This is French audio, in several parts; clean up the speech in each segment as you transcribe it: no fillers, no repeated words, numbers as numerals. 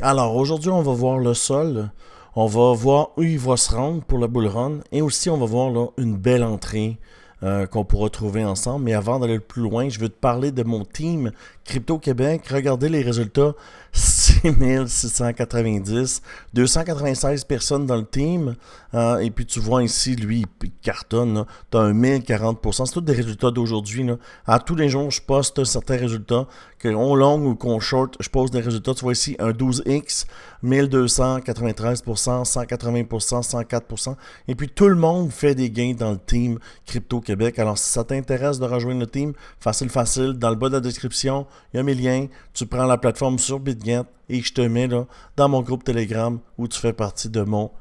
Alors, aujourd'hui, on va voir le sol. On va voir où il va se rendre pour le bull run. Et aussi, on va voir là, une belle entrée qu'on pourra trouver ensemble. Mais avant d'aller plus loin, je veux te parler de mon team Crypto Québec. Regardez les résultats. 6690, 296 personnes dans le team. Et puis, tu vois ici, lui, il cartonne. Tu as un 1040%. C'est tous des résultats d'aujourd'hui. À tous les jours, je poste certains résultats. Qu'on long ou qu'on short, je pose des résultats. Tu vois ici, un 12X, 1293%, 180%, 104%. Et puis, tout le monde fait des gains dans le team Crypto Québec. Alors, si ça t'intéresse de rejoindre le team, facile, dans le bas de la description, il y a mes liens. Tu prends la plateforme sur BitGet et je te mets là, dans mon groupe Telegram où tu fais partie de mon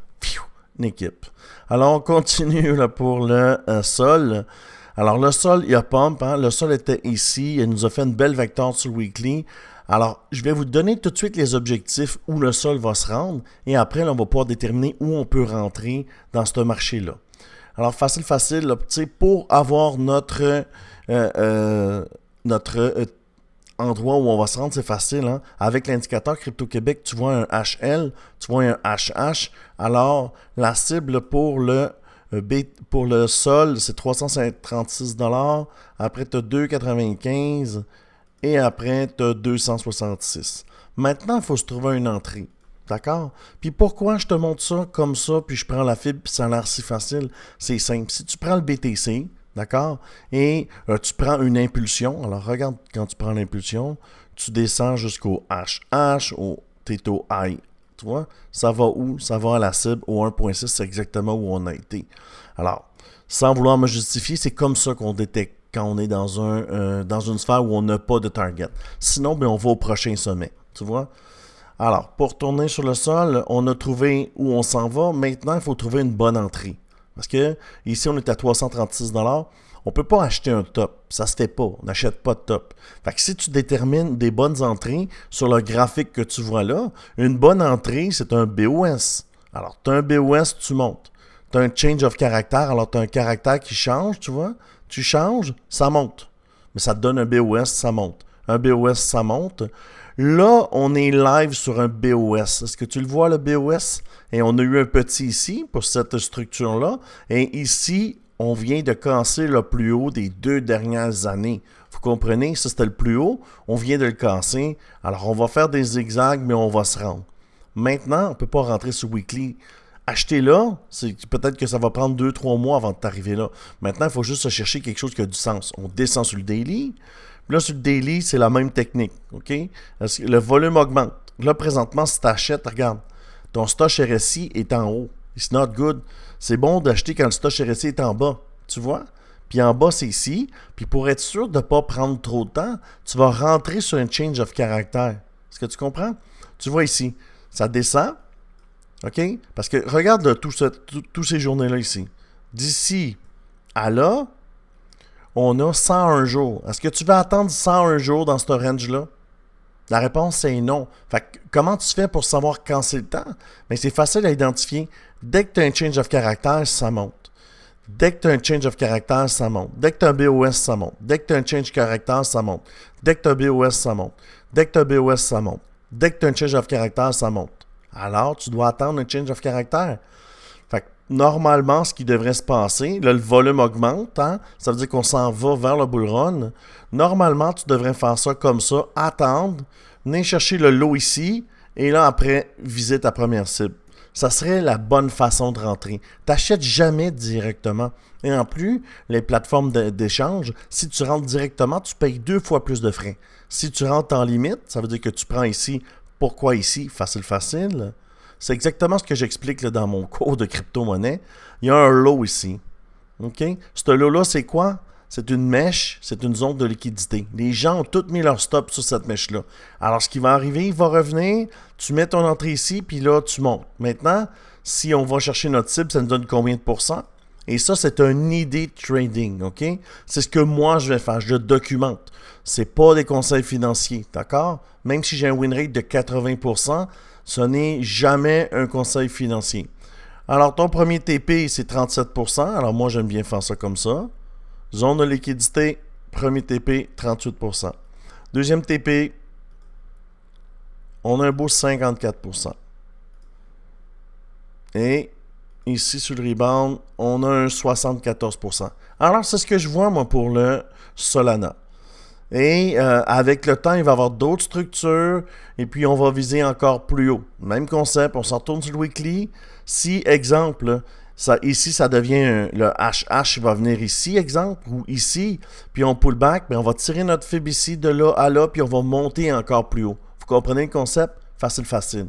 équipe. Alors, on continue là, pour le sol. Alors, le sol, il y a pump. Le sol était ici. Il nous a fait une belle vecteur sur le weekly. Alors, je vais vous donner tout de suite les objectifs où le sol va se rendre. Et après, là, on va pouvoir déterminer où on peut rentrer dans ce marché-là. Alors, facile, là, pour avoir notre endroit où on va se rendre, c'est facile. Hein? Avec l'indicateur Crypto Québec, tu vois un HL, tu vois un HH. Alors, la cible pour le sol, c'est 336 $. Après, tu as 2,95 et après, tu as 266. Maintenant, il faut se trouver une entrée. D'accord? Puis pourquoi je te montre ça comme ça, puis je prends la fibre, puis ça a l'air si facile? C'est simple. Si tu prends le BTC, d'accord? Et tu prends une impulsion. Alors, regarde quand tu prends l'impulsion, tu descends jusqu'au HH, au Theta I. Tu vois? Ça va où? Ça va à la cible, au 1.6, c'est exactement où on a été. Alors, sans vouloir me justifier, c'est comme ça qu'on détecte quand on est dans une sphère où on n'a pas de target. Sinon, ben, on va au prochain sommet. Tu vois? Alors, pour tourner sur le sol, on a trouvé où on s'en va. Maintenant, il faut trouver une bonne entrée. Parce que ici, on est à 336 $. On ne peut pas acheter un top. Ça se fait pas. On n'achète pas de top. Fait que si tu détermines des bonnes entrées sur le graphique que tu vois là, une bonne entrée, c'est un BOS. Alors, tu as un BOS, tu montes. Tu as un change of character. Alors, tu as un caractère qui change, tu vois. Tu changes, ça monte. Mais ça te donne un BOS, ça monte. Un BOS, ça monte. Là, on est live sur un BOS. Est-ce que tu le vois, le BOS? Et on a eu un petit ici pour cette structure-là. Et ici, on vient de casser le plus haut des 2 dernières années. Vous comprenez? Ça, c'était le plus haut. On vient de le casser. Alors, on va faire des zigzags, mais on va se rendre. Maintenant, on ne peut pas rentrer sur Weekly. Acheter là, c'est peut-être que ça va prendre 2-3 mois avant de t'arriver là. Maintenant, il faut juste se chercher quelque chose qui a du sens. On descend sur le daily. Là, sur le daily, c'est la même technique. OK? Le volume augmente. Là, présentement, si tu achètes, regarde, ton stock RSI est en haut. It's not good. C'est bon d'acheter quand le stock RSI est en bas. Tu vois? Puis en bas, c'est ici. Puis pour être sûr de ne pas prendre trop de temps, tu vas rentrer sur un change of character. Est-ce que tu comprends? Tu vois ici, ça descend. OK? Parce que regarde tous ces journées-là ici. D'ici à là, on a 101 jours. Est-ce que tu vas attendre 101 jours dans ce range-là? La réponse, c'est non. Fait que, comment tu fais pour savoir quand c'est le temps? Bien, c'est facile à identifier. Dès que tu as un change of character, ça monte. Dès que tu as un change of character, ça monte. Dès que tu as un BOS, ça monte. Dès que tu as un change character, ça monte. Dès que tu as un BOS, ça monte. Dès que tu as un BOS, ça monte. Dès que tu as un change of character, ça monte. Alors, tu dois attendre un change of character. Fait que, normalement, ce qui devrait se passer, là, le volume augmente, hein? Ça veut dire qu'on s'en va vers le bull run. Normalement, tu devrais faire ça comme ça, attendre, venir chercher le lot ici, et là, après, viser ta première cible. Ça serait la bonne façon de rentrer. Tu n'achètes jamais directement. Et en plus, les plateformes d'échange, si tu rentres directement, tu payes 2 fois plus de frais. Si tu rentres en limite, ça veut dire que tu prends ici. Pourquoi ici? Facile. C'est exactement ce que j'explique là, dans mon cours de crypto-monnaie. Il y a un lot ici. OK? Ce lot-là, c'est quoi? C'est une mèche, c'est une zone de liquidité. Les gens ont tous mis leur stop sur cette mèche-là. Alors, ce qui va arriver, il va revenir, tu mets ton entrée ici, puis là, tu montes. Maintenant, si on va chercher notre cible, ça nous donne combien de pourcents? Et ça, c'est un idée trading, OK? C'est ce que moi, je vais faire. Je le documente. C'est pas des conseils financiers, d'accord? Même si j'ai un win rate de 80%, ce n'est jamais un conseil financier. Alors, ton premier TP, c'est 37%. Alors, moi, j'aime bien faire ça comme ça. Zone de liquidité, premier TP, 38%. Deuxième TP, on a un beau 54%. Et ici, sur le rebound, on a un 74%. Alors, c'est ce que je vois, moi, pour le Solana. Et avec le temps, il va y avoir d'autres structures et puis on va viser encore plus haut. Même concept, on s'en retourne sur le weekly. Si, exemple, ici, ça devient le HH, il va venir ici, exemple, ou ici, puis on pull back, mais on va tirer notre fib ici de là à là, puis on va monter encore plus haut. Vous comprenez le concept? Facile, facile.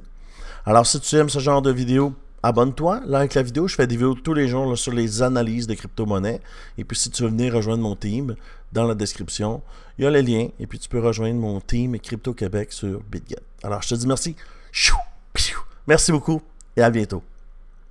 Alors, si tu aimes ce genre de vidéo, abonne-toi, like la vidéo. Je fais des vidéos tous les jours là, sur les analyses de crypto-monnaies. Et puis, si tu veux venir rejoindre mon team, dans la description, il y a le lien. Et puis, tu peux rejoindre mon team Crypto Québec sur BitGet. Alors, je te dis merci. Merci beaucoup et à bientôt.